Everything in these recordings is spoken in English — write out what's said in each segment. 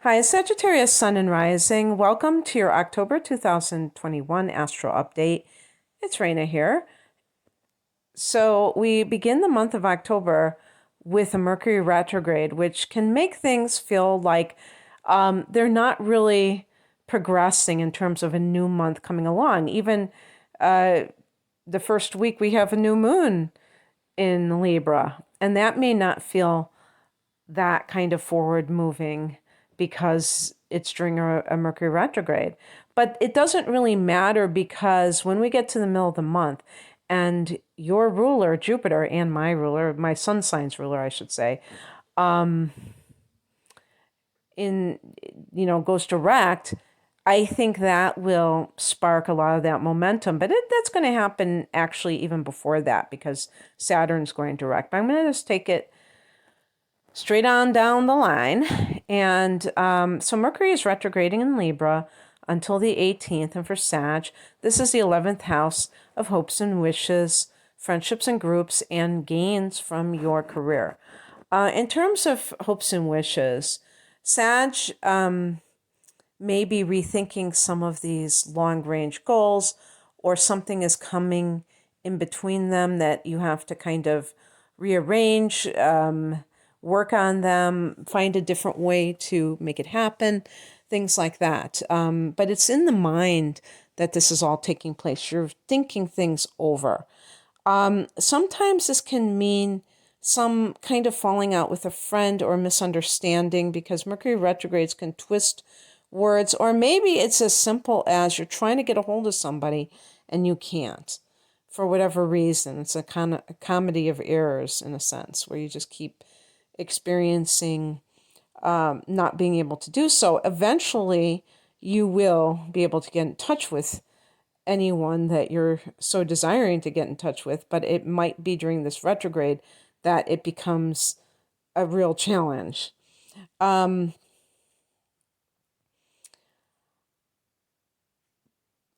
Hi, Sagittarius Sun and Rising. Welcome to your October 2021 Astro Update. It's Raina here. So we begin the month of October with a Mercury retrograde, which can make things feel like they're not really progressing in terms of a new month coming along. Even the first week we have a new moon in Libra, and that may not feel that kind of forward moving because it's during a Mercury retrograde. But it doesn't really matter because when we get to the middle of the month and your ruler, Jupiter, and my ruler, my sun sign's ruler, I should say, in goes direct, I think that will spark a lot of that momentum. But that's going to happen actually even before that because Saturn's going direct. But I'm going to just take it straight on down the line. And so Mercury is retrograding in Libra until the 18th. And for Sag, this is the 11th house of hopes and wishes, friendships and groups, and gains from your career. In terms of hopes and wishes, Sag may be rethinking some of these long-range goals, or something is coming in between them that you have to kind of rearrange, work on them, find a different way to make it happen, things like that. But it's in the mind that this is all taking place. You're thinking things over. Sometimes this can mean some kind of falling out with a friend or misunderstanding because Mercury retrogrades can twist words, or maybe it's as simple as you're trying to get a hold of somebody and you can't for whatever reason. It's a kind of a comedy of errors in a sense where you just keep experiencing not being able to do so. Eventually, you will be able to get in touch with anyone that you're so desiring to get in touch with, but it might be during this retrograde that it becomes a real challenge. On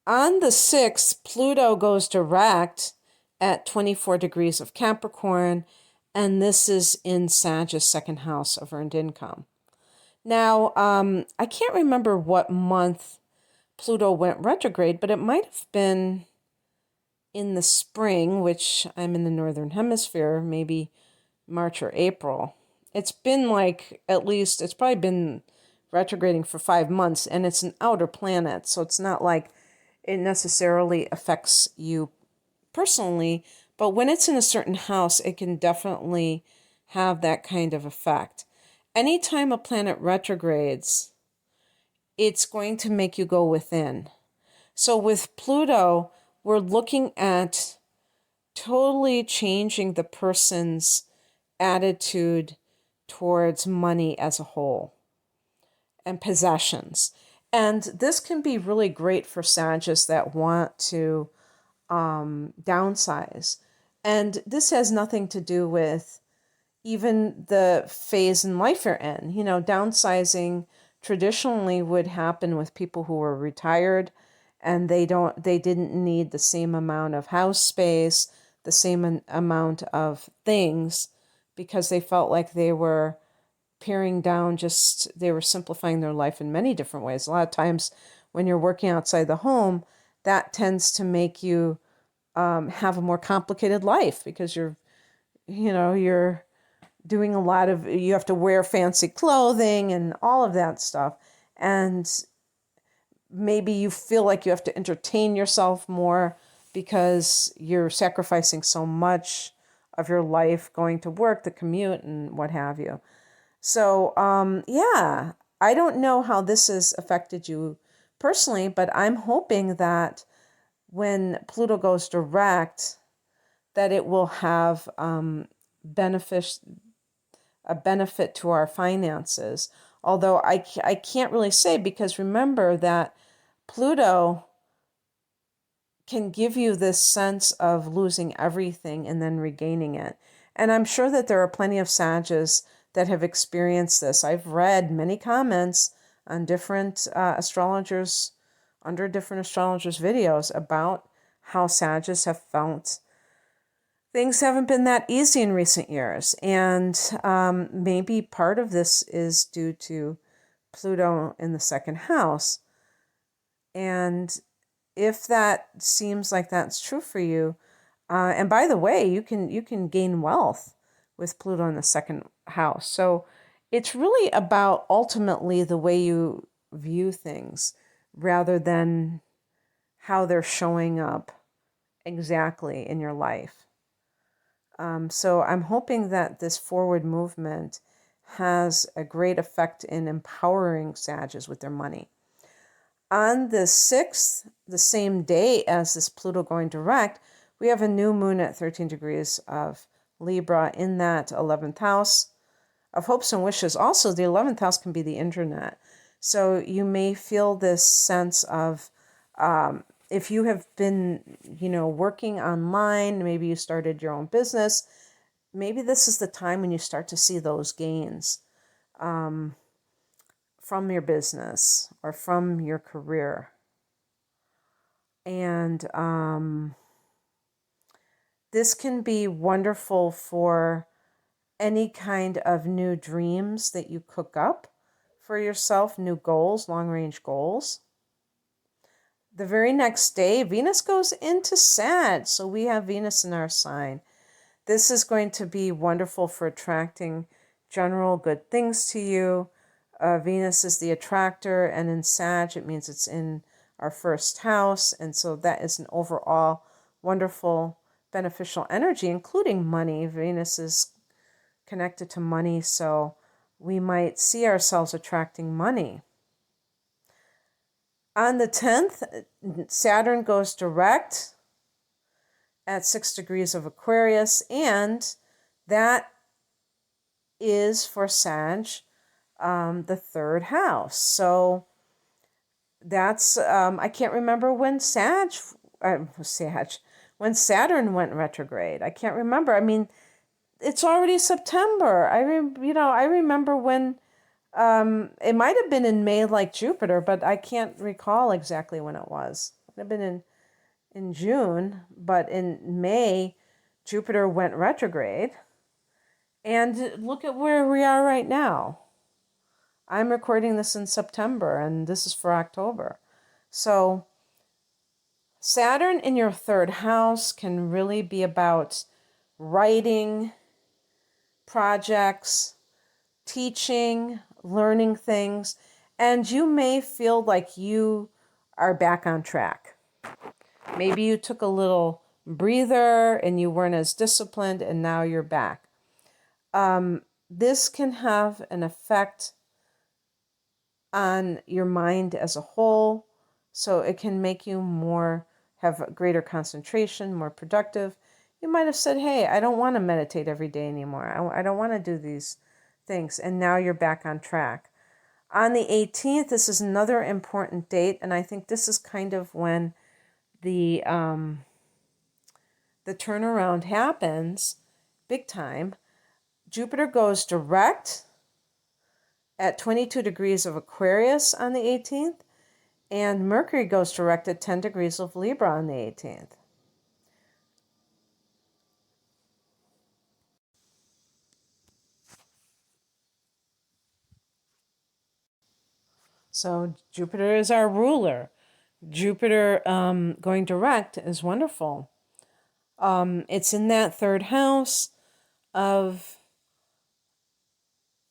the 6th, Pluto goes direct at 24 degrees of Capricorn, and this is in Sag's second house of earned income. Now, I can't remember what month Pluto went retrograde, but it might have been in the spring, which I'm in the northern hemisphere, maybe March or April. It's been it's probably been retrograding for 5 months, and it's an outer planet, so it's not like it necessarily affects you personally, but when it's in a certain house, it can definitely have that kind of effect. Anytime a planet retrogrades, it's going to make you go within. So with Pluto, we're looking at totally changing the person's attitude towards money as a whole and possessions. And this can be really great for Sagittarius that want to downsize. And this has nothing to do with even the phase in life you're in. Downsizing traditionally would happen with people who were retired and they didn't need the same amount of house space, the same amount of things, because they felt like they were paring down, they were simplifying their life in many different ways. A lot of times when you're working outside the home, that tends to make you have a more complicated life because you're doing you have to wear fancy clothing and all of that stuff. And maybe you feel like you have to entertain yourself more because you're sacrificing so much of your life going to work, the commute, and what have you. So, yeah, I don't know how this has affected you personally, but I'm hoping that when Pluto goes direct, that it will have a benefit to our finances. Although I can't really say, because remember that Pluto can give you this sense of losing everything and then regaining it. And I'm sure that there are plenty of Sagittarius that have experienced this. I've read many comments on different astrologers, under different astrologers' videos about how Sagittarius have felt things haven't been that easy in recent years. And maybe part of this is due to Pluto in the second house. And if that seems like that's true for you, and by the way, you can gain wealth with Pluto in the second house. So it's really about ultimately the way you view things rather than how they're showing up exactly in your life. So I'm hoping that this forward movement has a great effect in empowering Sagittarius with their money. On the 6th, the same day as this Pluto going direct, we have a new moon at 13 degrees of Libra in that 11th house of hopes and wishes. Also, the 11th house can be the internet. So you may feel this sense of, if you have been, working online, maybe you started your own business, maybe this is the time when you start to see those gains from your business or from your career. And this can be wonderful for any kind of new dreams that you cook up for yourself, new goals, long-range goals. The very next day, Venus goes into Sag, so we have Venus in our sign. This is going to be wonderful for attracting general good things to you. Venus is the attractor, and in Sag, it means it's in our first house, and so that is an overall wonderful, beneficial energy, including money. Venus is connected to money, so we might see ourselves attracting money. On the 10th, Saturn goes direct at 6 degrees of Aquarius, and that is for Sag, the third house. So that's, I can't remember when when Saturn went retrograde. I can't remember. I mean, it's already September. I remember when, it might have been in May like Jupiter, but I can't recall exactly when it was. It would have been in June, but in May, Jupiter went retrograde. And look at where we are right now. I'm recording this in September, and this is for October. So Saturn in your third house can really be about writing, projects, teaching, learning things, and you may feel like you are back on track. Maybe you took a little breather and you weren't as disciplined, and now you're back. This can have an effect on your mind as a whole, so it can make you have greater concentration, more productive. You might have said, hey, I don't want to meditate every day anymore. I don't want to do these things, and now you're back on track. On the 18th, this is another important date, and I think this is kind of when the turnaround happens, big time. Jupiter goes direct at 22 degrees of Aquarius on the 18th, and Mercury goes direct at 10 degrees of Libra on the 18th. So Jupiter is our ruler. Jupiter going direct is wonderful. It's in that third house of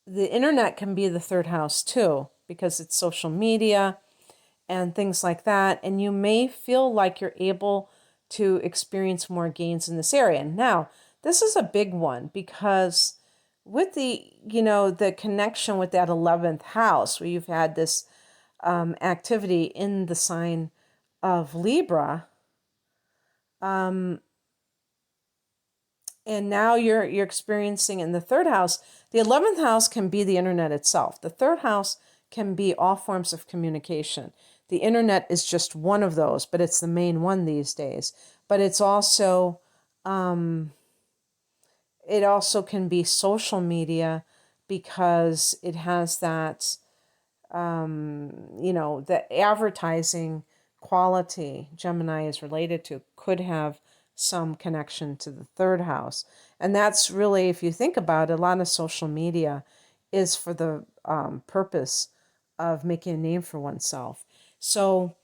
the internet, can be the third house too, because it's social media and things like that. And you may feel like you're able to experience more gains in this area. Now, this is a big one because with the connection with that 11th house, where you've had this activity in the sign of Libra, and now you're experiencing in the third house. The 11th house can be the internet itself. The third house can be all forms of communication. The internet is just one of those, but it's the main one these days. But it's also, it also can be social media because it has that, the advertising quality Gemini is related to could have some connection to the third house. And that's really, if you think about it, a lot of social media is for the purpose of making a name for oneself. So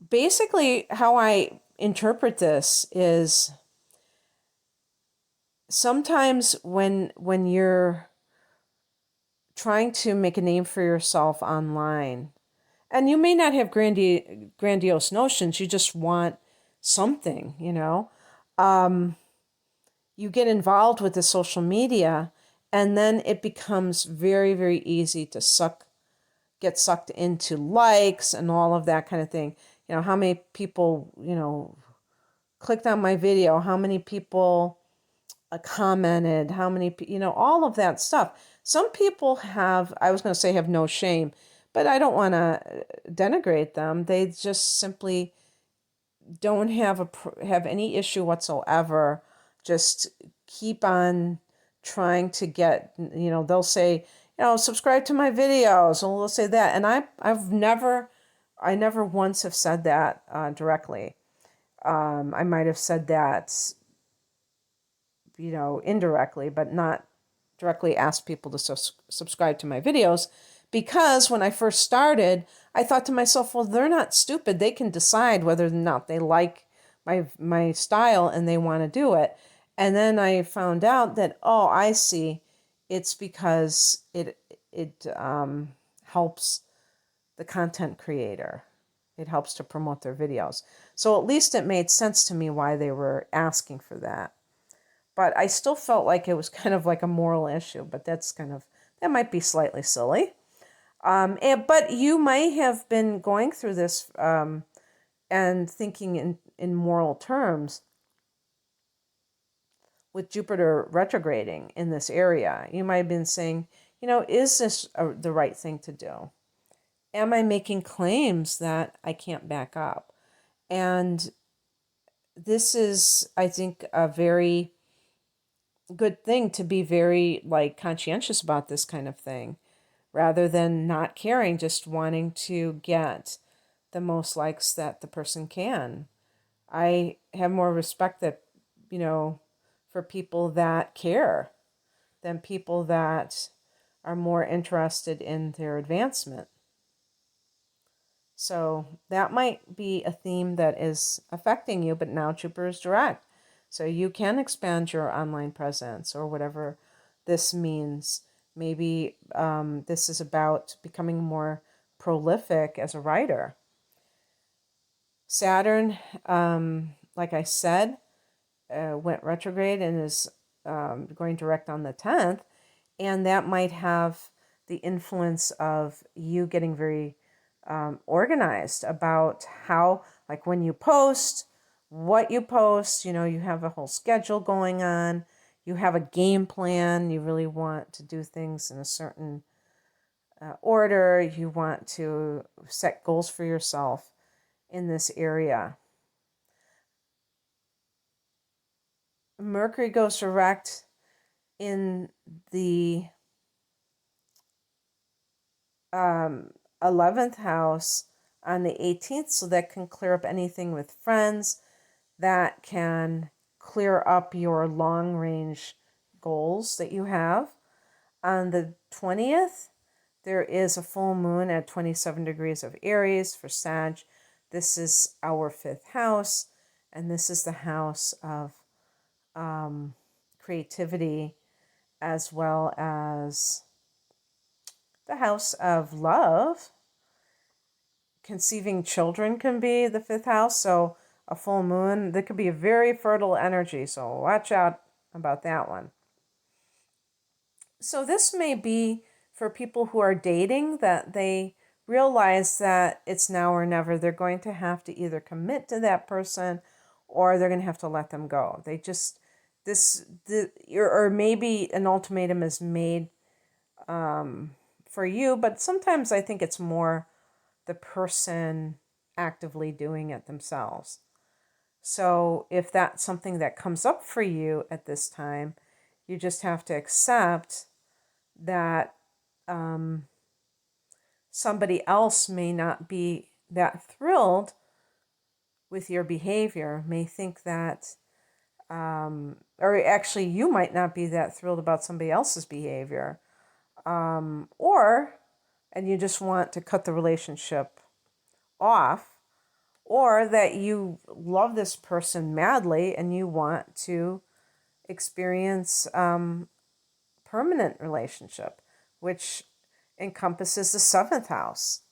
basically, how I interpret this is sometimes when you're trying to make a name for yourself online, and you may not have grandiose notions, you just want something, you get involved with the social media, and then it becomes very, very easy to get sucked into likes and all of that kind of thing. How many people, clicked on my video, how many people commented, how many, all of that stuff. Some people have, I was going to say have no shame, but I don't want to denigrate them. They just simply don't have any issue whatsoever. Just keep on trying to get, they'll say, subscribe to my videos, and they'll say that. And I never once have said that directly. I might have said that, indirectly, but not directly asked people to subscribe to my videos, because when I first started, I thought to myself, well, they're not stupid. They can decide whether or not they like my style and they want to do it. And then I found out that, oh, I see, it's because it helps the content creator. It helps to promote their videos. So at least it made sense to me why they were asking for that. But I still felt like it was kind of like a moral issue, but that might be slightly silly. But you might have been going through this and thinking in moral terms with Jupiter retrograding in this area. You might have been saying, is this the right thing to do? Am I making claims that I can't back up? And this is, I think, a very good thing to be very conscientious about this kind of thing, rather than not caring, just wanting to get the most likes that the person can. I have more respect for people that care than people that are more interested in their advancement. So that might be a theme that is affecting you, but now Jupiter is direct. So you can expand your online presence, or whatever this means. Maybe this is about becoming more prolific as a writer. Saturn, like I said, went retrograde and is going direct on the 10th. And that might have the influence of you getting very organized about how, like when you post, what you post, you have a whole schedule going on. You have a game plan. You really want to do things in a certain order. You want to set goals for yourself in this area. Mercury goes direct in the 11th house on the 18th, so that can clear up anything with friends. That can clear up your long range goals that you have. On the 20th, there is a full moon at 27 degrees of Aries for Sag. This is our 5th house, and this is the house of creativity, as well as the house of love. Conceiving children can be the 5th house, so a full moon, that could be a very fertile energy, so watch out about that one. So this may be for people who are dating, that they realize that it's now or never. They're going to have to either commit to that person, or they're going to have to let them go. Or maybe an ultimatum is made for you, but sometimes I think it's more the person actively doing it themselves. So if that's something that comes up for you at this time, you just have to accept that somebody else may not be that thrilled with your behavior, may think that, or actually you might not be that thrilled about somebody else's behavior. Or and you just want to cut the relationship off, or that you love this person madly and you want to experience permanent relationship, which encompasses the seventh house.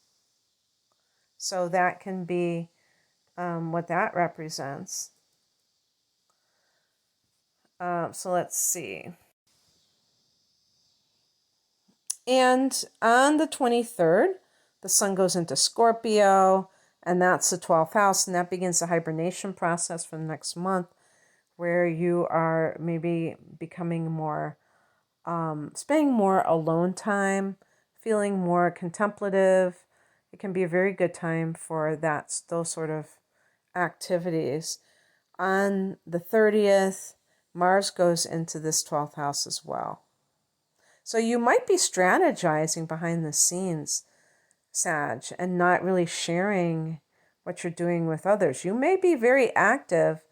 So that can be what that represents. So let's see. And on the 23rd, the sun goes into Scorpio, and that's the 12th house, and that begins the hibernation process for the next month, where you are maybe becoming more, spending more alone time, feeling more contemplative. It can be a very good time for those sort of activities. On the 30th, Mars goes into this 12th house as well. So you might be strategizing behind the scenes, Sag, and not really sharing what you're doing with others. You may be very active,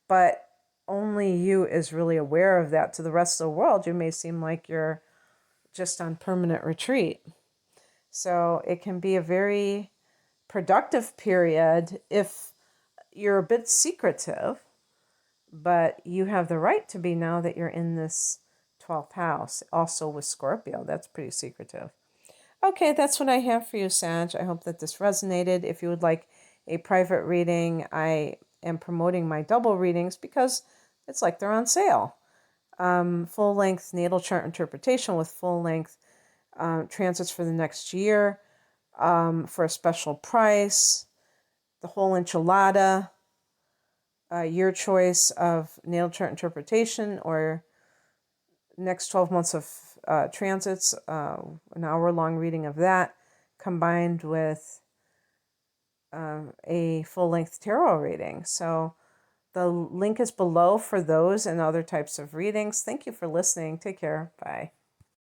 but only you is really aware of that. To the rest of the world, you may seem like you're just on permanent retreat. So it can be a very productive period if you're a bit secretive, but you have the right to be now that you're in this 12th house, also with Scorpio. That's pretty secretive. Okay, that's what I have for you, Sag. I hope that this resonated. If you would like a private reading, I am promoting my double readings because it's like they're on sale. Full-length natal chart interpretation with full-length transits for the next year for a special price. The whole enchilada, your choice of natal chart interpretation or next 12 months of transits, an hour-long reading of that, combined with a full-length tarot reading. So the link is below for those and other types of readings. Thank you for listening. Take care. Bye.